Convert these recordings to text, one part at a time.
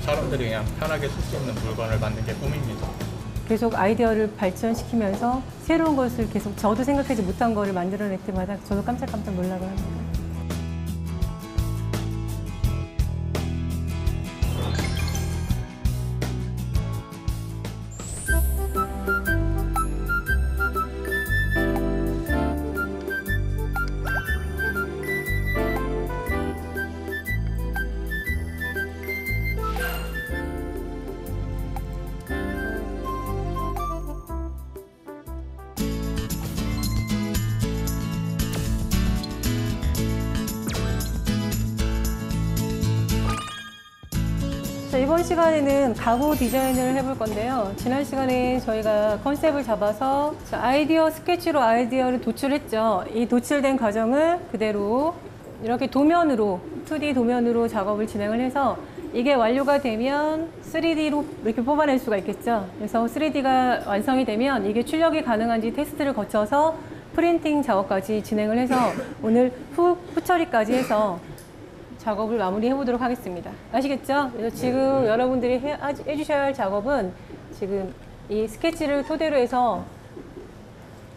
사람들이 그냥 편하게 쓸 수 있는 물건을 만든 게 꿈입니다. 계속 아이디어를 발전시키면서 새로운 것을 계속 저도 생각하지 못한 거를 만들어낼 때마다 저도 깜짝깜짝 놀라고 합니다. 이번 시간에는 가구 디자인을 해볼 건데요. 지난 시간에 저희가 컨셉을 잡아서 아이디어 스케치로 아이디어를 도출했죠. 이 도출된 과정을 그대로 이렇게 도면으로 2D 도면으로 작업을 진행을 해서 이게 완료가 되면 3D로 이렇게 뽑아낼 수가 있겠죠. 그래서 3D가 완성이 되면 이게 출력이 가능한지 테스트를 거쳐서 프린팅 작업까지 진행을 해서 오늘 후처리까지 해서 작업을 마무리해 보도록 하겠습니다. 아시겠죠? 그래서 지금 여러분들이 해주셔야 할 작업은 지금 이 스케치를 토대로 해서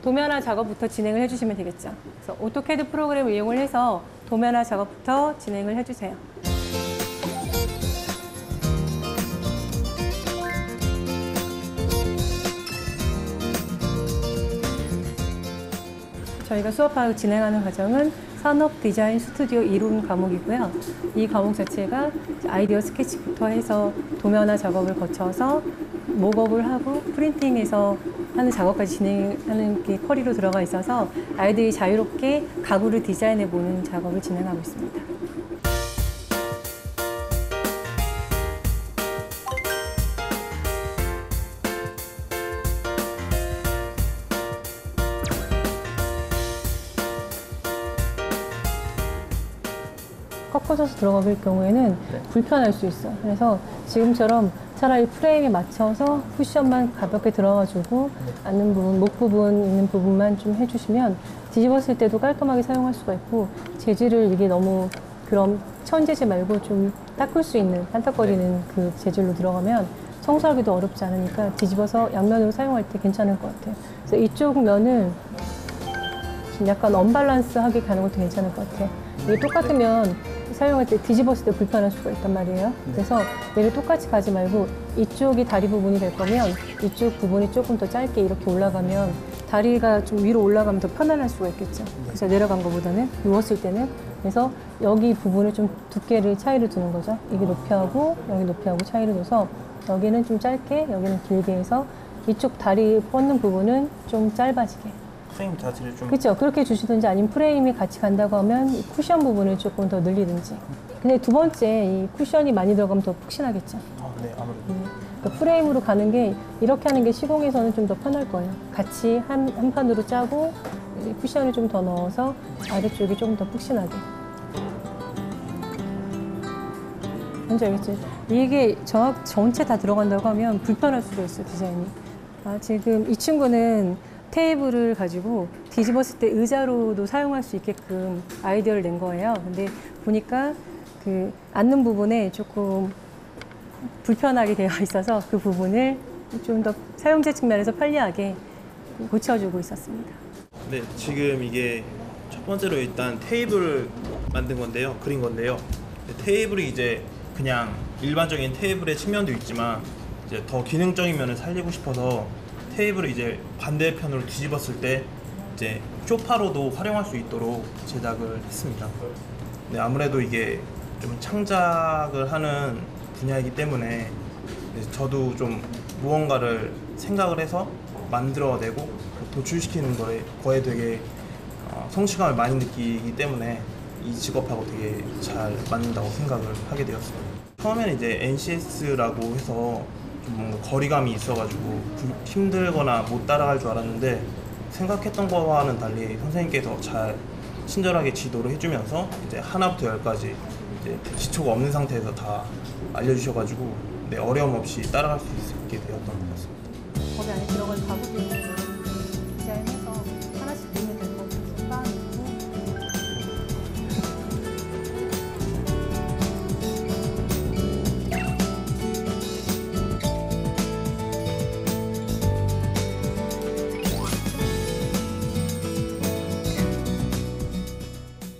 도면화 작업부터 진행을 해주시면 되겠죠. 그래서 오토캐드 프로그램을 이용을 해서 도면화 작업부터 진행을 해주세요. 저희가 수업하고 진행하는 과정은 산업 디자인 스튜디오 이론 과목이고요. 이 과목 자체가 아이디어 스케치부터 해서 도면화 작업을 거쳐서 목업을 하고 프린팅해서 하는 작업까지 진행하는 게 커리로 들어가 있어서 아이들이 자유롭게 가구를 디자인해 보는 작업을 진행하고 있습니다. 꺾어져서 들어갈 경우에는 불편할 수 있어요. 그래서 지금처럼 차라리 프레임에 맞춰서 쿠션만 가볍게 들어가지고 앉는 부분, 목 부분 있는 부분만 좀 해주시면 뒤집었을 때도 깔끔하게 사용할 수가 있고 재질을 이게 너무 그런 천재질 말고 좀 닦을 수 있는 반딱거리는 그 재질로 들어가면 청소하기도 어렵지 않으니까 뒤집어서 양면으로 사용할 때 괜찮을 것 같아요. 그래서 이쪽 면을 좀 약간 언밸런스하게 가는 것도 괜찮을 것 같아요. 이게 똑같으면 사용할 때 뒤집었을 때 불편할 수가 있단 말이에요. 그래서 얘를 똑같이 가지 말고 이쪽이 다리 부분이 될 거면 이쪽 부분이 조금 더 짧게 이렇게 올라가면 다리가 좀 위로 올라가면 더 편안할 수가 있겠죠. 그래서 내려간 것보다는 누웠을 때는 그래서 여기 부분을 좀 두께를 차이를 두는 거죠. 이게 높이하고 여기 높이하고 차이를 둬서 여기는 좀 짧게 여기는 길게 해서 이쪽 다리 뻗는 부분은 좀 짧아지게. 프레임 자체를 좀 그렇죠. 그렇게 주시든지 아니면 프레임이 같이 간다고 하면 이 쿠션 부분을 조금 더 늘리든지. 근데 두 번째 이 쿠션이 많이 들어가면 더 푹신하겠죠. 네, 아무래도 그러니까 프레임으로 가는 게 이렇게 하는 게 시공에서는 좀 더 편할 거예요. 같이 한 판으로 짜고 쿠션을 좀 더 넣어서 아래쪽이 조금 더 푹신하게. 뭔지 알겠지? 이게 전체 다 들어간다고 하면 불편할 수도 있어요, 디자인이. 지금 이 친구는 테이블을 가지고 뒤집었을 때 의자로도 사용할 수 있게끔 아이디어를 낸 거예요. 근데 보니까 그 앉는 부분에 조금 불편하게 되어 있어서 그 부분을 좀 더 사용자 측면에서 편리하게 고쳐주고 있었습니다. 네, 지금 이게 첫 번째로 일단 테이블 만든 건데요. 그린 건데요. 테이블이 이제 그냥 일반적인 테이블의 측면도 있지만 이제 더 기능적인 면을 살리고 싶어서 테이블을 이제 반대편으로 뒤집었을 때 이제 소파로도 활용할 수 있도록 제작을 했습니다. 네, 아무래도 이게 좀 창작을 하는 분야이기 때문에 저도 좀 무언가를 생각을 해서 만들어내고 도출시키는 거에 되게 성취감을 많이 느끼기 때문에 이 직업하고 되게 잘 맞는다고 생각을 하게 되었습니다. 처음에는 이제 NCS라고 해서 좀 뭔가 거리감이 있어가지고 힘들거나 못 따라갈 줄 알았는데 생각했던 거와는 달리 선생님께서 잘 친절하게 지도를 해주면서 이제 하나부터 열까지 이제 기초가 없는 상태에서 다 알려주셔가지고 네, 어려움 없이 따라갈 수 있게 되었던 것 같습니다. 거기 안에 들어간 가구들 디자인해서 하나씩 넣으면 될 것 같아서 빵 있고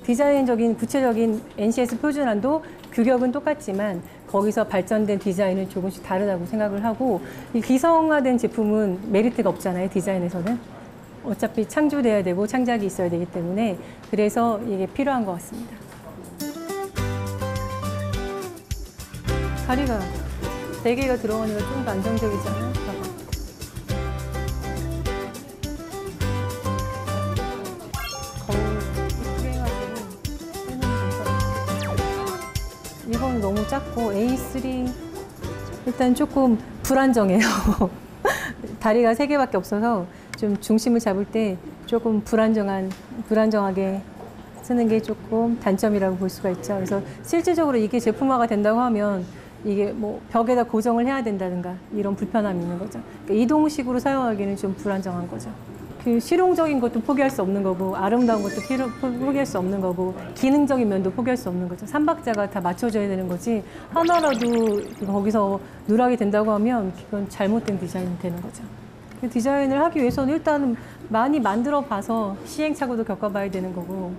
디자인적인 구체적인 NCS 표준안도 규격은 똑같지만 거기서 발전된 디자인은 조금씩 다르다고 생각을 하고, 이 기성화된 제품은 메리트가 없잖아요, 디자인에서는. 어차피 창조돼야 되고 창작이 있어야 되기 때문에 그래서 이게 필요한 것 같습니다. 다리가 4개가 들어가니까 좀 더 안정적이잖아요. 봐봐. 이건 너무 작고 A3 일단 조금 불안정해요. 다리가 3개밖에 없어서 좀 중심을 잡을 때 조금 불안정하게 쓰는 게 조금 단점이라고 볼 수가 있죠. 그래서 실질적으로 이게 제품화가 된다고 하면 이게 뭐 벽에다 고정을 해야 된다든가 이런 불편함이 있는 거죠. 그러니까 이동식으로 사용하기는 좀 불안정한 거죠. 그 실용적인 것도 포기할 수 없는 거고, 아름다운 것도 포기할 수 없는 거고, 기능적인 면도 포기할 수 없는 거죠. 3박자가 다 맞춰져야 되는 거지, 하나라도 거기서 누락이 된다고 하면 그건 잘못된 디자인이 되는 거죠. 디자인을 하기 위해서는 일단 많이 만들어 봐서 시행착오도 겪어봐야 되는 거고,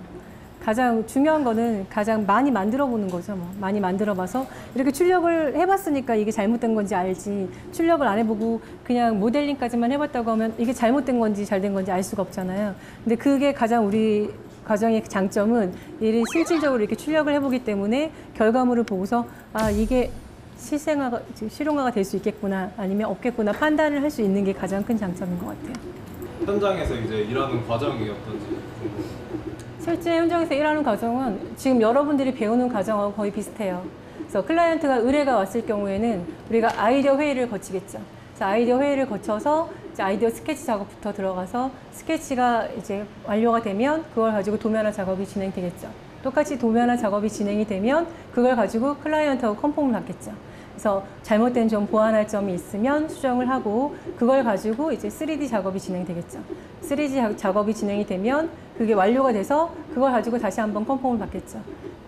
가장 중요한 거는 가장 많이 만들어 보는 거죠. 뭐. 많이 만들어 봐서 이렇게 출력을 해봤으니까 이게 잘못된 건지 알지, 출력을 안 해보고 그냥 모델링까지만 해봤다고 하면 이게 잘못된 건지 잘된 건지 알 수가 없잖아요. 근데 그게 가장 우리 과정의 장점은 이를 실질적으로 이렇게 출력을 해보기 때문에 결과물을 보고서 아, 이게 실용화가 될 수 있겠구나, 아니면 없겠구나 판단을 할 수 있는 게 가장 큰 장점인 것 같아요. 현장에서 이제 일하는 과정이 어떤지 궁금해요. 실제 현장에서 일하는 과정은 지금 여러분들이 배우는 과정하고 거의 비슷해요. 그래서 클라이언트가 의뢰가 왔을 경우에는 우리가 아이디어 회의를 거치겠죠. 그래서 아이디어 회의를 거쳐서 이제 아이디어 스케치 작업부터 들어가서 스케치가 이제 완료가 되면 그걸 가지고 도면화 작업이 진행되겠죠. 똑같이 도면화 작업이 진행이 되면 그걸 가지고 클라이언트하고 컨펌을 받겠죠. 그래서 잘못된 점, 보완할 점이 있으면 수정을 하고 그걸 가지고 이제 3D 작업이 진행되겠죠. 3D 작업이 진행이 되면 그게 완료가 돼서 그걸 가지고 다시 한번 컨펌을 받겠죠.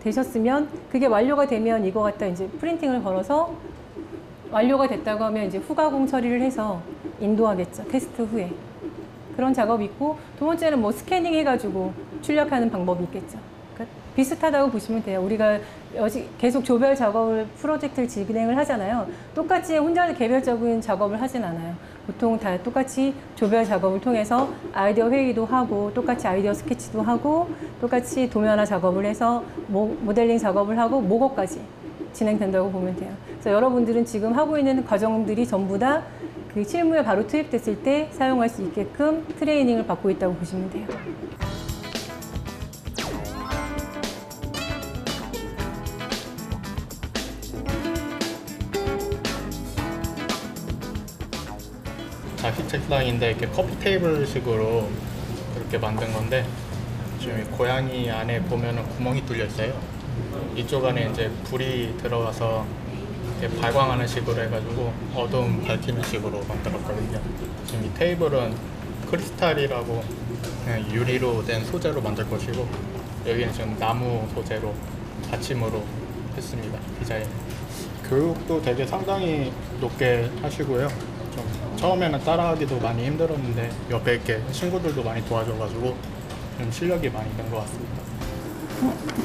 되셨으면 그게 완료가 되면 이거 갖다 이제 프린팅을 걸어서 완료가 됐다고 하면 이제 후가공 처리를 해서 인도하겠죠. 테스트 후에. 그런 작업이 있고, 두 번째는 뭐 스캐닝 해가지고 출력하는 방법이 있겠죠. 그러니까 비슷하다고 보시면 돼요. 우리가 계속 조별 작업을, 프로젝트를 진행을 하잖아요. 똑같이 혼자 개별적인 작업을 하진 않아요. 보통 다 똑같이 조별 작업을 통해서 아이디어 회의도 하고, 똑같이 아이디어 스케치도 하고, 똑같이 도면화 작업을 해서 모델링 작업을 하고, 모거까지 진행된다고 보면 돼요. 그래서 여러분들은 지금 하고 있는 과정들이 전부 다 그 실무에 바로 투입됐을 때 사용할 수 있게끔 트레이닝을 받고 있다고 보시면 돼요. 자식 책상인데 이렇게 커피 테이블 식으로 그렇게 만든 건데, 지금 이 고양이 안에 보면은 구멍이 뚫려 있어요. 이쪽 안에 이제 불이 들어가서 이렇게 발광하는 식으로 해가지고 어두움 밝히는 식으로 만들었거든요. 지금 이 테이블은 크리스탈이라고 그냥 유리로 된 소재로 만들 것이고, 여기는 지금 나무 소재로 받침으로 했습니다. 디자인. 교육도 되게 상당히 높게 하시고요. 좀 처음에는 따라하기도 많이 힘들었는데 옆에 이렇게 친구들도 많이 도와줘가지고 좀 실력이 많이 된 것 같습니다.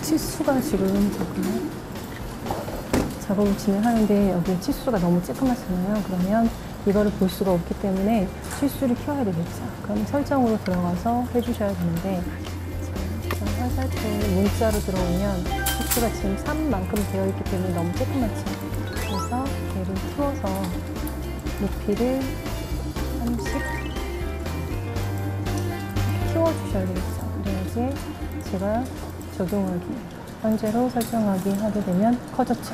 치수가 지금 작업을 진행하는데 여기 치수가 너무 쬐끄맣잖아요. 그러면 이거를 볼 수가 없기 때문에 치수를 키워야 되겠죠. 그럼 설정으로 들어가서 해주셔야 되는데, 화살표 문자로 들어오면 치수가 지금 3만큼 되어 있기 때문에 너무 쬐끄맣죠. 그래서 얘를 키워서 높이를 30 키워주셔야 되겠죠. 그래야지 제가 적용하기, 현재로 설정하기 하게 되면 커졌죠.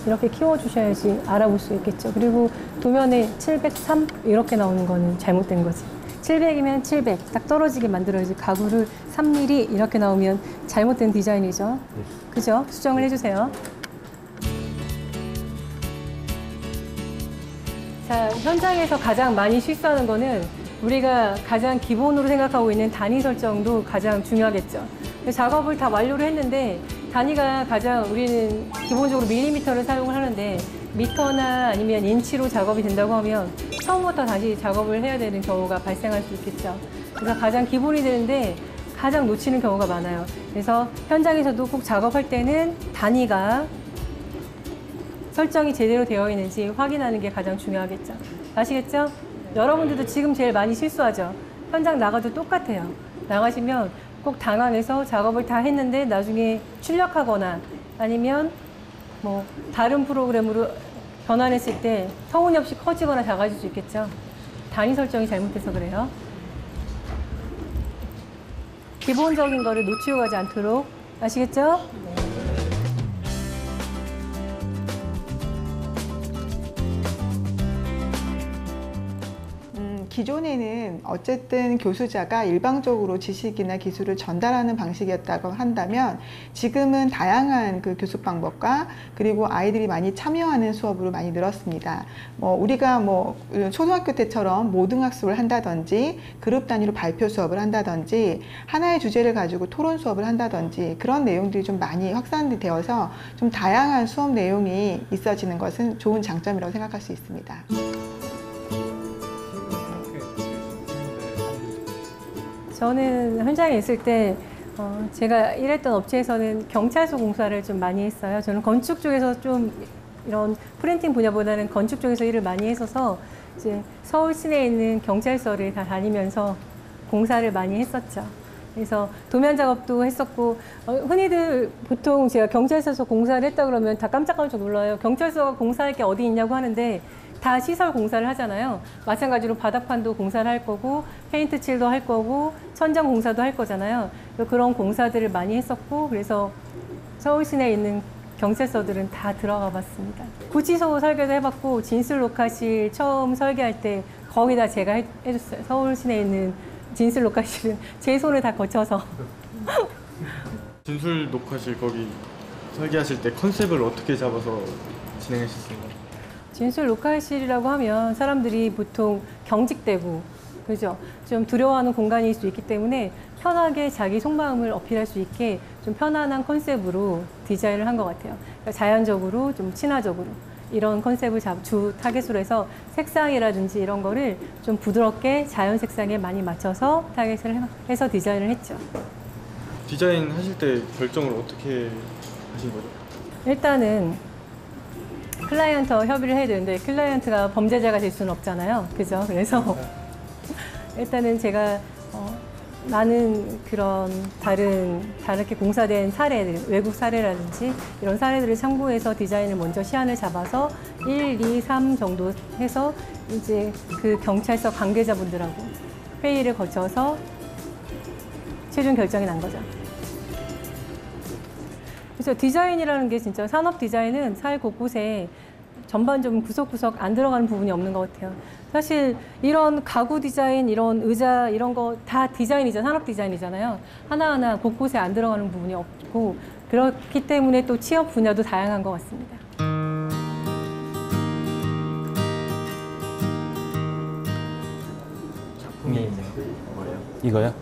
이렇게 키워주셔야지 알아볼 수 있겠죠. 그리고 도면에 703 이렇게 나오는 거는 잘못된 거지. 700이면 700 딱 떨어지게 만들어야지. 가구를 3mm 이렇게 나오면 잘못된 디자인이죠. 그죠? 수정을 해주세요. 자, 현장에서 가장 많이 실수하는 거는 우리가 가장 기본으로 생각하고 있는 단위 설정도 가장 중요하겠죠. 작업을 다 완료를 했는데 단위가 가장 우리는 기본적으로 밀리미터를 사용을 하는데, 미터나 아니면 인치로 작업이 된다고 하면 처음부터 다시 작업을 해야 되는 경우가 발생할 수 있겠죠. 그래서 가장 기본이 되는데 가장 놓치는 경우가 많아요. 그래서 현장에서도 꼭 작업할 때는 단위가 설정이 제대로 되어 있는지 확인하는 게 가장 중요하겠죠. 아시겠죠? 여러분들도 지금 제일 많이 실수하죠. 현장 나가도 똑같아요. 나가시면 꼭 당황해서 작업을 다 했는데 나중에 출력하거나 아니면 뭐 다른 프로그램으로 변환했을 때 터무니없이 커지거나 작아질 수 있겠죠. 단위 설정이 잘못돼서 그래요. 기본적인 거를 놓치고 가지 않도록 아시겠죠? 기존에는 어쨌든 교수자가 일방적으로 지식이나 기술을 전달하는 방식이었다고 한다면 지금은 다양한 그 교습 방법과 그리고 아이들이 많이 참여하는 수업으로 많이 늘었습니다. 우리가 초등학교 때처럼 모등학습을 한다든지 그룹 단위로 발표 수업을 한다든지 하나의 주제를 가지고 토론 수업을 한다든지 그런 내용들이 좀 많이 확산되어서 좀 다양한 수업 내용이 있어지는 것은 좋은 장점이라고 생각할 수 있습니다. 저는 현장에 있을 때 제가 일했던 업체에서는 경찰서 공사를 좀 많이 했어요. 저는 건축 쪽에서 좀 이런 프린팅 분야보다는 건축 쪽에서 일을 많이 했어서 이제 서울 시내에 있는 경찰서를 다 다니면서 공사를 많이 했었죠. 그래서 도면 작업도 했었고 흔히들 보통 제가 경찰서에서 공사를 했다 그러면 다 깜짝깜짝 놀라요. 경찰서가 공사할 게 어디 있냐고 하는데 다 시설 공사를 하잖아요. 마찬가지로 바닥판도 공사를 할 거고 페인트 칠도 할 거고 천장 공사도 할 거잖아요. 그런 공사들을 많이 했었고 그래서 서울 시내에 있는 경찰서들은 다 들어가 봤습니다. 구치소 설계도 해봤고 진술 녹화실 처음 설계할 때 거의 다 제가 해줬어요. 서울 시내에 있는 진술 녹화실은 제 손을 다 거쳐서. 진술 녹화실 거기 설계하실 때 컨셉을 어떻게 잡아서 진행하셨습니까? 진술 녹화실이라고 하면 사람들이 보통 경직되고 그죠? 좀 두려워하는 공간일 수 있기 때문에 편하게 자기 속마음을 어필할 수 있게 좀 편안한 컨셉으로 디자인을 한 것 같아요. 그러니까 자연적으로 좀 친화적으로 이런 컨셉을 주 타겟으로 해서 색상이라든지 이런 거를 좀 부드럽게 자연 색상에 많이 맞춰서 타겟을 해서 디자인을 했죠. 디자인 하실 때 결정을 어떻게 하신 거죠? 일단은 클라이언트와 협의를 해야 되는데 클라이언트가 범죄자가 될 수는 없잖아요. 그죠? 그래서 일단은 제가 많은 그런 다르게 공사된 사례들, 외국 사례라든지 이런 사례들을 참고해서 디자인을 먼저 시안을 잡아서 1, 2, 3 정도 해서 이제 그 경찰서 관계자분들하고 회의를 거쳐서 최종 결정이 난 거죠. 그래서 디자인이라는 게 진짜 산업 디자인은 사회 곳곳에 전반적으로 구석구석 안 들어가는 부분이 없는 것 같아요. 사실 이런 가구 디자인, 이런 의자 이런 거 다 디자인이잖아요. 산업 디자인이잖아요. 하나하나 곳곳에 안 들어가는 부분이 없고 그렇기 때문에 또 취업 분야도 다양한 것 같습니다. 작품이 이제 뭐예요? 이거요?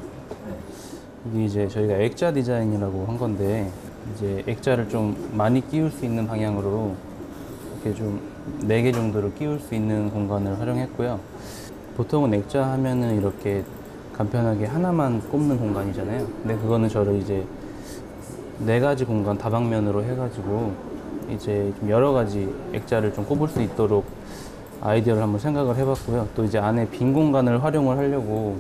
이게 이제 저희가 액자 디자인이라고 한 건데 이제 액자를 좀 많이 끼울 수 있는 방향으로 이렇게 좀 4개 정도를 끼울 수 있는 공간을 활용했고요. 보통은 액자 하면은 이렇게 간편하게 하나만 꼽는 공간이잖아요. 근데 그거는 저를 이제 4가지 공간 다방면으로 해가지고 이제 좀 여러 가지 액자를 좀 꼽을 수 있도록 아이디어를 한번 생각을 해봤고요. 또 이제 안에 빈 공간을 활용을 하려고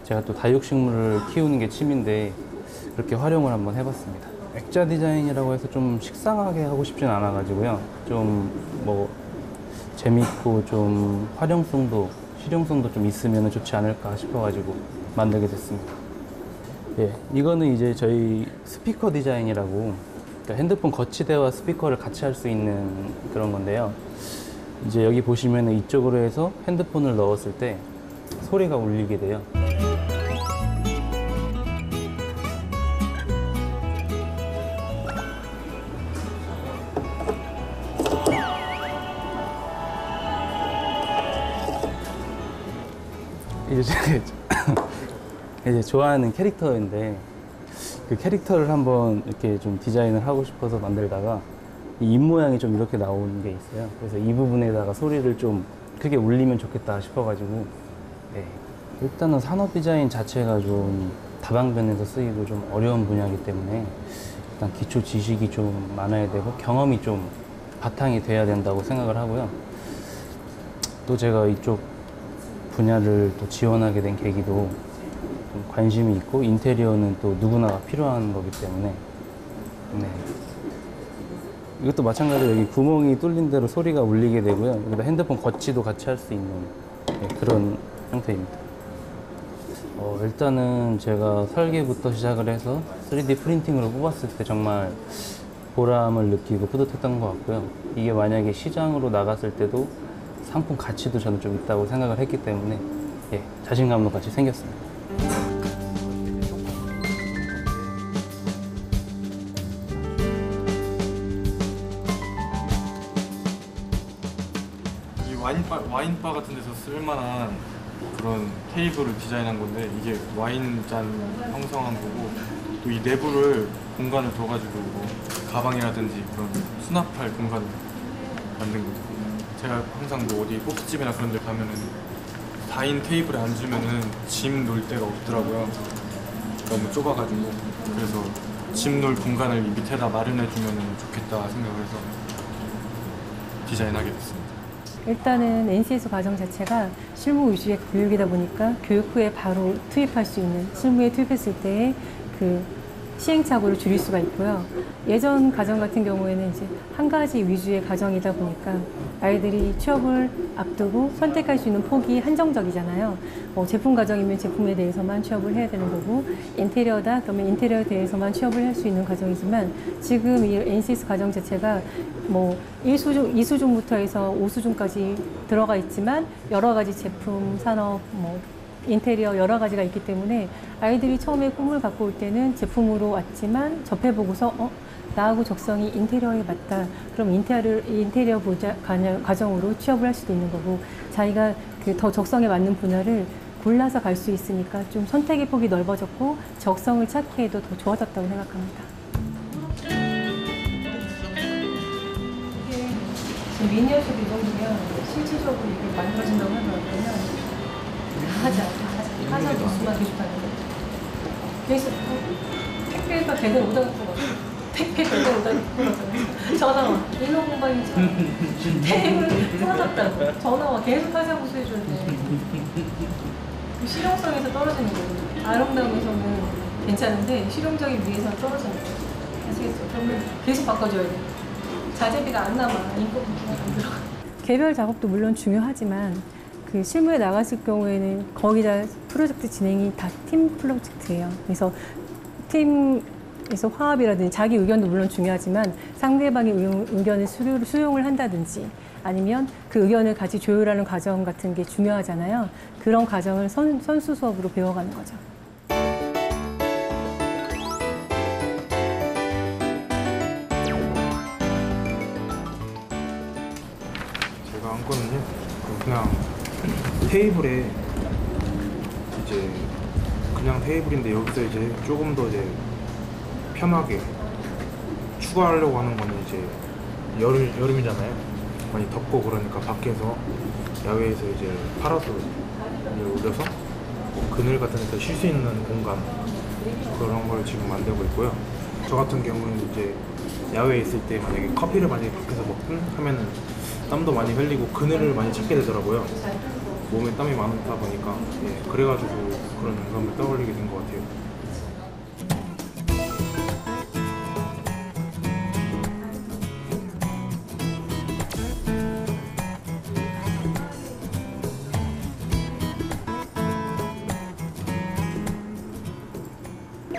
제가 또 다육식물을 키우는 게 취미인데 그렇게 활용을 한번 해봤습니다. 액자 디자인이라고 해서 좀 식상하게 하고 싶진 않아가지고요. 좀 뭐 재밌고 좀 활용성도 실용성도 좀 있으면 좋지 않을까 싶어가지고 만들게 됐습니다. 예, 이거는 이제 저희 스피커 디자인이라고 그러니까 핸드폰 거치대와 스피커를 같이 할 수 있는 그런 건데요. 이제 여기 보시면 이쪽으로 해서 핸드폰을 넣었을 때 소리가 울리게 돼요. 이제 좋아하는 캐릭터인데 그 캐릭터를 한번 이렇게 좀 디자인을 하고 싶어서 만들다가 이 입 모양이 좀 이렇게 나오는 게 있어요. 그래서 이 부분에다가 소리를 좀 크게 울리면 좋겠다 싶어가지고 네. 일단은 산업 디자인 자체가 좀 다방면에서 쓰이고 좀 어려운 분야이기 때문에 일단 기초 지식이 좀 많아야 되고 경험이 좀 바탕이 돼야 된다고 생각을 하고요. 또 제가 이쪽 분야를 또 지원하게 된 계기도 좀 관심이 있고 인테리어는 또 누구나 필요한 거기 때문에 네. 이것도 마찬가지로 여기 구멍이 뚫린 대로 소리가 울리게 되고요. 여기다 핸드폰 거치도 같이 할 수 있는 네, 그런 형태입니다. 일단은 제가 설계부터 시작을 해서 3D 프린팅으로 뽑았을 때 정말 보람을 느끼고 뿌듯했던 것 같고요. 이게 만약에 시장으로 나갔을 때도 상품 가치도 저는 좀 있다고 생각을 했기 때문에 예, 자신감도 같이 생겼습니다. 이 와인바 같은 데서 쓸만한 그런 테이블을 디자인한 건데 이게 와인잔 형성한 거고 또 이 내부를 공간을 둬가지고 뭐 가방이라든지 그런 수납할 공간을 만든 거죠. 제가 항상 뭐 어디 뽑기집이나 그런 데 가면은 4인 테이블에 앉으면은 짐 놓을 데가 없더라고요. 너무 좁아가지고. 그래서 짐 놓을 공간을 이 밑에다 마련해주면 좋겠다 생각을 해서 디자인하게 됐습니다. 일단은 NCS 과정 자체가 실무 위주의 교육이다 보니까 교육 후에 바로 투입할 수 있는, 실무에 투입했을 때의 그 시행착오를 줄일 수가 있고요. 예전 과정 같은 경우에는 이제 한 가지 위주의 과정이다 보니까 아이들이 취업을 앞두고 선택할 수 있는 폭이 한정적이잖아요. 제품 과정이면 제품에 대해서만 취업을 해야 되는 거고, 인테리어다 그러면 인테리어에 대해서만 취업을 할 수 있는 과정이지만, 지금 이 NCS 과정 자체가 뭐 1수준, 2수준부터 해서 5수준까지 들어가 있지만 여러 가지 제품, 산업, 뭐 인테리어 여러 가지가 있기 때문에 아이들이 처음에 꿈을 갖고 올 때는 제품으로 왔지만 접해보고서 나하고 적성이 인테리어에 맞다. 그럼 인테리어 과정으로 취업을 할 수도 있는 거고, 자기가 그 더 적성에 맞는 분야를 골라서 갈 수 있으니까 좀 선택의 폭이 넓어졌고 적성을 찾기에도 더 좋아졌다고 생각합니다. 이게 지금 미니어처 이 정도면 실질적으로 이게 만들어진다고 하더라고요. 하자 무슨만 계속하는 거. 그래서 택배가 배달 오다가 택배 배달 오다가 전화 와. 인원 공방이죠. 테이블 사라졌다고. 전화 와. 계속 하자고 해주는데 그 실용성에서 떨어지는 거예요. 아름다움에서는 괜찮은데 실용적인 위에서는 떨어지는 거예요. 아시겠죠? 그러면 계속 바꿔줘야 돼요. 자재비가 안 남아. 인건비가 안 들어가. 개별 작업도 물론 중요하지만 그 실무에 나갔을 경우에는 거의 다 프로젝트 진행이 다 팀 프로젝트예요. 그래서 팀에서 화합이라든지 자기 의견도 물론 중요하지만 상대방의 의견을 수용을 한다든지 아니면 그 의견을 같이 조율하는 과정 같은 게 중요하잖아요. 그런 과정을 선수 수업으로 배워가는 거죠. 제가 한 거는요, 그냥 테이블에 이제 그냥 테이블인데 여기서 이제 조금 더 이제 편하게 추가하려고 하는 거는 이제 여름이잖아요. 많이 덥고 그러니까 밖에서 야외에서 이제 파라솔을 올려서 그늘 같은 데서 쉴 수 있는 공간, 그런 걸 지금 만들고 있고요. 저 같은 경우는 이제 야외에 있을 때 만약에 커피를 많이 밖에서 먹든 하면은 땀도 많이 흘리고 그늘을 많이 찾게 되더라고요. 몸에 땀이 많다 보니까. 예, 그래가지고 그런 영감을 떠올리게 된 것 같아요.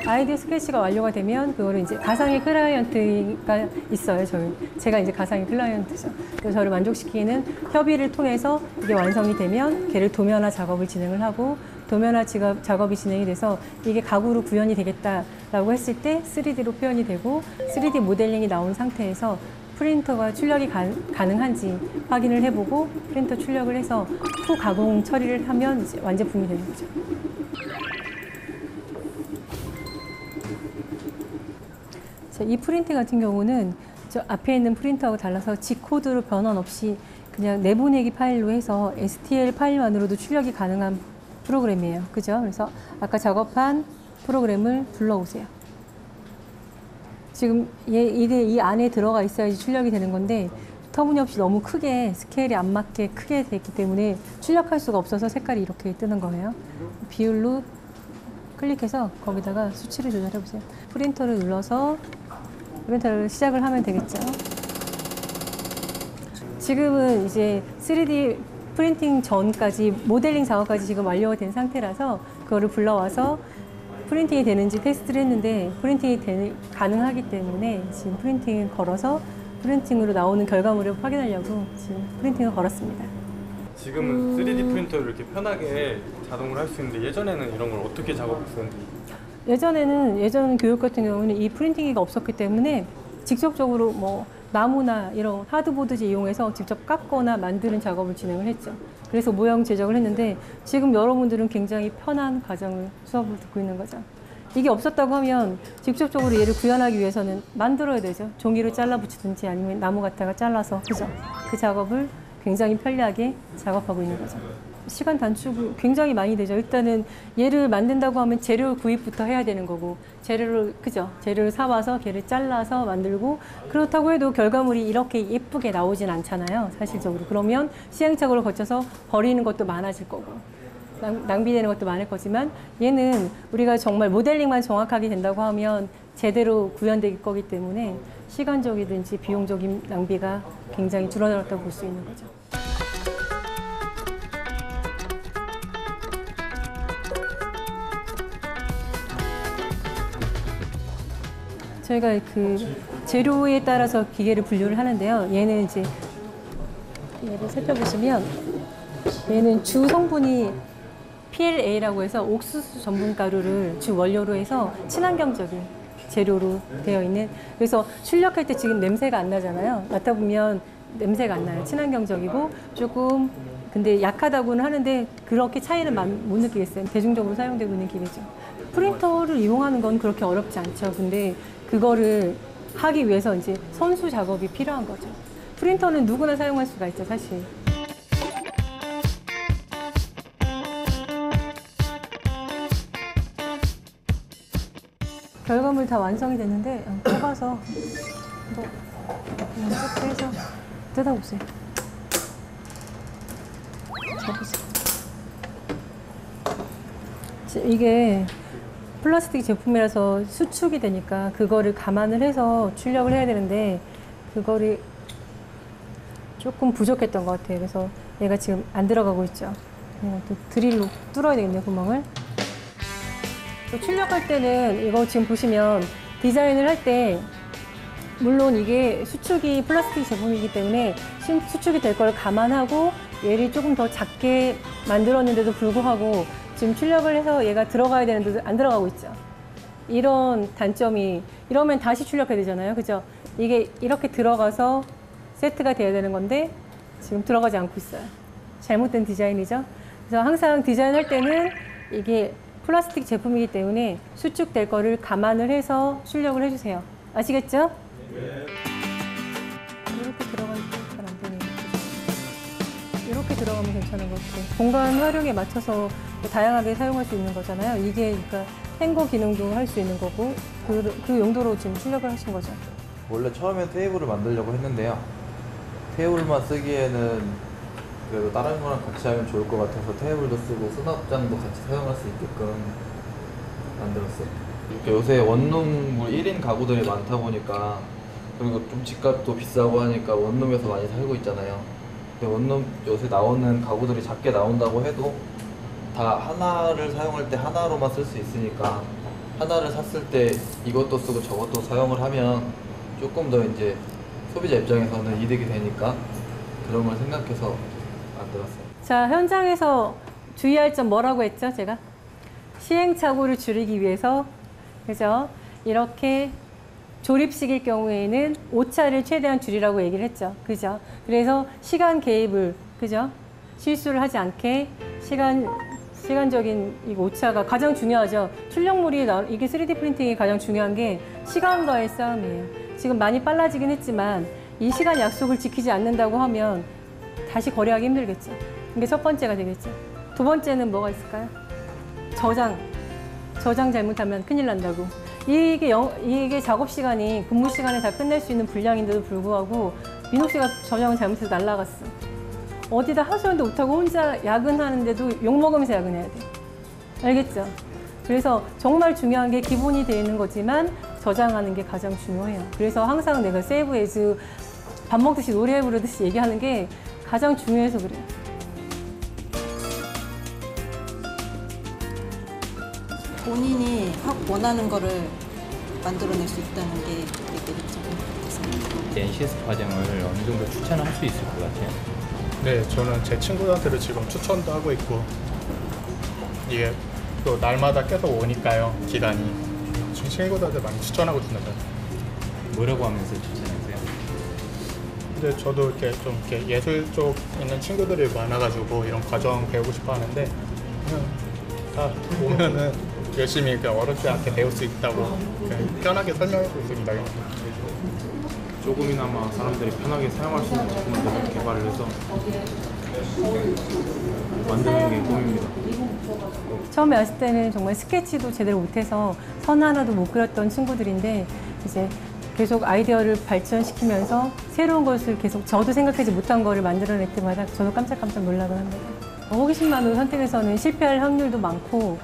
아이디어 스케치가 완료가 되면 그거를 이제 가상의 클라이언트가 있어요. 제가 이제 가상의 클라이언트죠. 그래서 저를 만족시키는 협의를 통해서 이게 완성이 되면 걔를 도면화 작업을 진행을 하고, 도면화 작업이 진행이 돼서 이게 가구로 구현이 되겠다라고 했을 때 3D로 표현이 되고, 3D 모델링이 나온 상태에서 프린터가 출력이 가능한지 확인을 해보고 프린터 출력을 해서 후 가공 처리를 하면 이제 완제품이 되는 거죠. 이 프린터 같은 경우는 저 앞에 있는 프린터하고 달라서 G코드로 변환 없이 그냥 내보내기 파일로 해서 STL 파일만으로도 출력이 가능한 프로그램이에요. 그죠? 그래서 아까 작업한 프로그램을 불러오세요. 지금 이게 이 안에 들어가 있어야지 출력이 되는 건데 터무니없이 너무 크게 스케일이 안 맞게 크게 됐기 때문에 출력할 수가 없어서 색깔이 이렇게 뜨는 거예요. 비율로 클릭해서 거기다가 수치를 조절해 보세요. 프린터를 눌러서 프린터를 시작을 하면 되겠죠. 지금은 이제 3D 프린팅 전까지 모델링 작업까지 지금 완료가 된 상태라서 그거를 불러와서 프린팅이 되는지 테스트를 했는데 프린팅이 가능하기 때문에 지금 프린팅을 걸어서 프린팅으로 나오는 결과물을 확인하려고 지금 프린팅을 걸었습니다. 지금은 3D 프린터를 이렇게 편하게 자동으로 할 수 있는데 예전에는 이런 걸 어떻게 작업했었는지. 예전 교육 같은 경우는 이 프린팅기가 없었기 때문에 직접적으로 뭐 나무나 이런 하드보드지 이용해서 직접 깎거나 만드는 작업을 진행을 했죠. 그래서 모형 제작을 했는데 지금 여러분들은 굉장히 편한 과정을 수업을 듣고 있는 거죠. 이게 없었다고 하면 직접적으로 얘를 구현하기 위해서는 만들어야 되죠. 종이로 잘라 붙이든지 아니면 나무 갖다가 잘라서 그죠? 그 작업을 굉장히 편리하게 작업하고 있는 거죠. 시간 단축이 굉장히 많이 되죠. 일단은 얘를 만든다고 하면 재료 구입부터 해야 되는 거고 재료를 사와서 걔를 잘라서 만들고 그렇다고 해도 결과물이 이렇게 예쁘게 나오진 않잖아요. 사실적으로. 그러면 시행착오를 거쳐서 버리는 것도 많아질 거고 낭비되는 것도 많을 거지만 얘는 우리가 정말 모델링만 정확하게 된다고 하면 제대로 구현될 거기 때문에 시간적이든지 비용적인 낭비가 굉장히 줄어들었다고 볼 수 있는 거죠. 저희가 그 재료에 따라서 기계를 분류를 하는데요. 얘는 이제 얘를 살펴보시면 얘는 주 성분이 PLA라고 해서 옥수수 전분 가루를 주 원료로 해서 친환경적인 재료로 되어 있는, 그래서 출력할 때 지금 냄새가 안 나잖아요. 맡아보면 냄새가 안 나요. 친환경적이고 조금 근데 약하다고는 하는데 그렇게 차이는 못 느끼겠어요. 대중적으로 사용되고 있는 기계죠. 프린터를 이용하는 건 그렇게 어렵지 않죠. 근데 그거를 하기 위해서 이제 선수 작업이 필요한 거죠. 프린터는 누구나 사용할 수가 있죠, 사실. 결과물 다 완성이 됐는데 뽑아서 이렇게 해서 뜯어보세요. 잡으세요. 이게 플라스틱 제품이라서 수축이 되니까 그거를 감안을 해서 출력을 해야 되는데 그거를 조금 부족했던 것 같아요. 그래서 얘가 지금 안 들어가고 있죠. 또 드릴로 뚫어야 되겠네요, 구멍을. 또 출력할 때는 이거 지금 보시면 디자인을 할 때 물론 이게 수축이 플라스틱 제품이기 때문에 수축이 될 걸 감안하고 얘를 조금 더 작게 만들었는데도 불구하고 지금 출력을 해서 얘가 들어가야 되는데도 안 들어가고 있죠. 이런 단점이, 이러면 다시 출력해야 되잖아요. 그죠? 이게 이렇게 들어가서 세트가 돼야 되는 건데 지금 들어가지 않고 있어요. 잘못된 디자인이죠. 그래서 항상 디자인할 때는 이게 플라스틱 제품이기 때문에 수축될 거를 감안을 해서 출력을 해주세요. 아시겠죠? 이렇게 들어가면 잘 안 되네요. 이렇게 들어가면 괜찮은 것 같아요. 공간 활용에 맞춰서 다양하게 사용할 수 있는 거잖아요. 이게 그러니까 행거 기능도 할 수 있는 거고 그 용도로 지금 출력을 하신 거죠. 원래 처음에 테이블을 만들려고 했는데요. 테이블만 쓰기에는 그래도 다른 거랑 같이 하면 좋을 것 같아서 테이블도 쓰고 수납장도 같이 사용할 수 있게끔 만들었어요. 요새 원룸 1인 가구들이 많다 보니까 그리고 좀 집값도 비싸고 하니까 원룸에서 많이 살고 있잖아요. 근데 원룸 요새 나오는 가구들이 작게 나온다고 해도 다 하나를 사용할 때 하나로만 쓸 수 있으니까 하나를 샀을 때 이것도 쓰고 저것도 사용을 하면 조금 더 이제 소비자 입장에서는 이득이 되니까 그런 걸 생각해서 만들었어요. 자, 현장에서 주의할 점 뭐라고 했죠, 제가? 시행착오를 줄이기 위해서, 그죠? 이렇게 조립식일 경우에는 오차를 최대한 줄이라고 얘기를 했죠. 그죠? 그래서 시간 개입을, 그죠? 실수를 하지 않게 시간적인 이 오차가 가장 중요하죠. 출력물이 이게 3D 프린팅이 가장 중요한 게 시간과의 싸움이에요. 지금 많이 빨라지긴 했지만 이 시간 약속을 지키지 않는다고 하면 다시 거래하기 힘들겠죠. 이게 첫 번째가 되겠죠. 두 번째는 뭐가 있을까요? 저장. 저장 잘못하면 큰일 난다고. 이게 작업 시간이 근무 시간에 다 끝낼 수 있는 분량인데도 불구하고 민옥 씨가 저장을 잘못해서 날라갔어. 어디다 하소연도 못하고 혼자 야근하는데도 욕먹으면서 야근해야 돼. 알겠죠? 그래서 정말 중요한 게 기본이 되어 있는 거지만 저장하는 게 가장 중요해요. 그래서 항상 내가 세이브 에즈 밥 먹듯이 노래 부르듯이 얘기하는 게 가장 중요해서 그래요. 본인이 확 원하는 거를 만들어낼 수 있다는 게 되게 매력적인 것 같아서. NCS 과정을 어느 정도 추천을 할 수 있을 것 같아요. 네, 저는 제 친구들한테도 지금 추천도 하고 있고 이게 또 날마다 계속 오니까요, 기간이. 친구들한테 많이 추천하고 있습니다. 뭐라고 하면서 추천하세요? 근데 저도 이렇게 좀 이렇게 예술 쪽 있는 친구들이 많아가지고 이런 과정 배우고 싶어 하는데 그냥 다 오면은 열심히 그냥 어렵지 않게 배울 수 있다고 그냥 편하게 설명하고 있습니다. 조금이나마 사람들이 편하게 사용할 수 있는 제품을 개발을 해서 만드는 게 꿈입니다. 처음에 왔을 때는 정말 스케치도 제대로 못해서 선 하나도 못 그렸던 친구들인데 이제 계속 아이디어를 발전시키면서 새로운 것을 계속 저도 생각하지 못한 거를 만들어낼 때마다 저도 깜짝깜짝 놀라곤 합니다. 호기심만으로 선택해서는 실패할 확률도 많고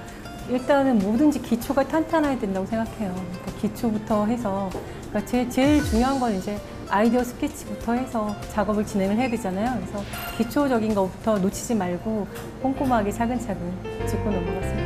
일단은 뭐든지 기초가 탄탄해야 된다고 생각해요. 그러니까 기초부터 해서 그러니까 제일 중요한 건 이제 아이디어 스케치부터 해서 작업을 진행을 해야 되잖아요. 그래서 기초적인 것부터 놓치지 말고 꼼꼼하게 차근차근 짚고 넘어갔습니다.